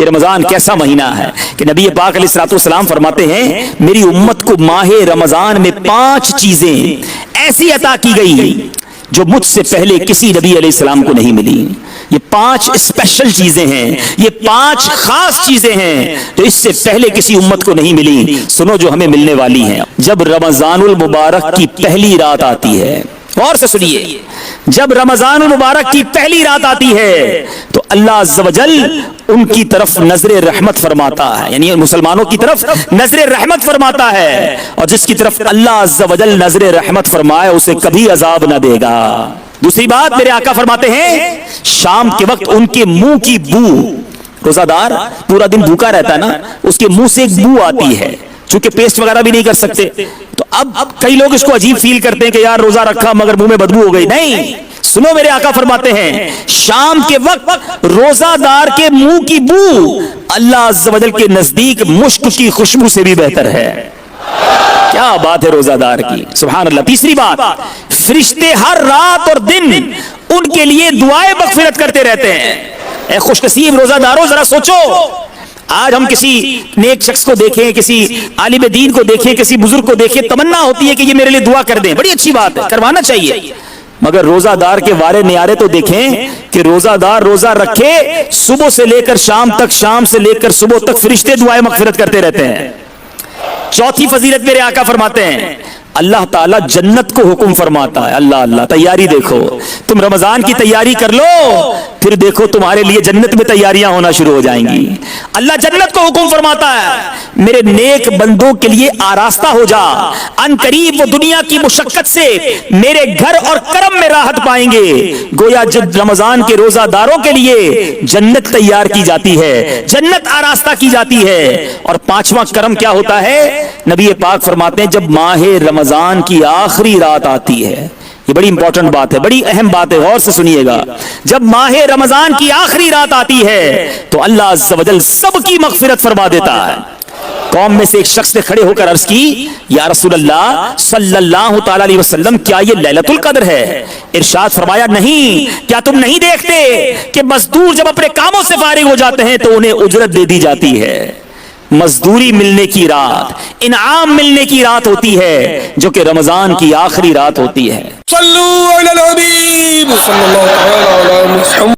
یہ رمضان کیسا مہینہ ہے کہ نبی پاک علیہ الصلوۃ والسلام فرماتے ہیں میری امت کو ماہ رمضان میں 5 چیزیں ایسی عطا کی گئی جو مجھ سے پہلے کسی نبی علیہ السلام کو نہیں ملی. یہ 5 اسپیشل چیزیں ہیں, یہ 5 خاص چیزیں ہیں جو اس سے پہلے کسی امت کو نہیں ملی. سنو جو ہمیں ملنے والی ہیں. جب رمضان المبارک کی پہلی رات آتی ہے, غور سے سنیے, جب رمضان المبارک کی پہلی رات آتی ہے تو اللہ عز و جل ان کی طرف نظر رحمت فرماتا ہے, یعنی مسلمانوں کی طرف نظر رحمت فرماتا ہے, اور جس کی طرف اللہ عز و جل نظر رحمت فرمائے اسے کبھی عذاب نہ دے گا. دوسری بات میرے آقا فرماتے ہیں شام کے وقت ان کے منہ کی بو, روزہ دار پورا دن بھوکا رہتا ہے نا, اس کے منہ سے ایک بو آتی ہے, چونکہ پیسٹ وغیرہ بھی نہیں کر سکتے, تو اب کئی لوگ اس کو عجیب فیل کرتے ہیں کہ یار روزہ رکھا مگر منہ میں بدبو ہو گئی. نہیں, سنو میرے آقا فرماتے ہیں شام کے وقت روزہ دار کے منہ کی بو اللہ عز و جل کے نزدیک مشک کی خوشبو سے بھی بہتر ہے. کیا بات ہے روزہ دار کی, سبحان اللہ. تیسری بات, فرشتے ہر رات اور دن ان کے لیے دعائیں مغفرت کرتے رہتے ہیں. اے خوش نصیب روزہ داروں, ذرا سوچو, آج ہم کسی نیک شخص کو دیکھیں, کسی عالم دین کو دیکھیں, کسی بزرگ کو دیکھیں, تمنا ہوتی ہے کہ یہ میرے لیے دعا کر دیں, بڑی اچھی بات ہے, کروانا چاہیے. مگر روزہ دار کے وارے نیارے تو دیکھیں کہ روزہ دار روزہ رکھے صبح سے لے کر شام تک, شام سے لے کر صبح تک فرشتے دعائیں مغفرت کرتے رہتے ہیں. چوتھی فضیلت میرے آقا فرماتے ہیں اللہ تعالیٰ جنت کو حکم فرماتا ہے. اللہ اللہ, تیاری دیکھو, تم رمضان کی تیاری کر لو, پھر دیکھو تمہارے لیے جنت میں تیاریاں ہونا شروع ہو جائیں گی. اللہ جنت کو حکم فرماتا ہے میرے نیک بندوں کے لیے آراستہ ہو جا, ان قریب وہ دنیا کی مشقت سے میرے گھر اور کرم میں راحت پائیں گے. گویا جب رمضان کے روزہ داروں کے لیے جنت تیار کی جاتی ہے, جنت آراستہ کی جاتی ہے. اور 5واں کرم کیا ہوتا ہے, نبی پاک فرماتے ہیں جب ماہ رمضان کی آخری رات آتی ہے, یہ بڑی امپورٹنٹ بات ہے, بڑی اہم بات ہے, غور سے سنیے گا. جب ماہ رمضان کی آخری رات آتی ہے تو اللہ عز و جل سب کی مغفرت فرما دیتا ہے. قوم میں سے ایک شخص نے کھڑے ہو کر عرض کی یا رسول اللہ صلی اللہ تعالی علیہ وسلم کیا یہ لیلۃ القدر ہے؟ ارشاد فرمایا نہیں, کیا تم نہیں دیکھتے کہ مزدور جب اپنے کاموں سے فارغ ہو جاتے ہیں تو انہیں اجرت دے دی جاتی ہے. مزدوری ملنے کی رات, انعام ملنے کی رات ہوتی ہے جو کہ رمضان کی آخری رات ہوتی ہے. صلو علی الحبیب صلی اللہ علیہ وسلم.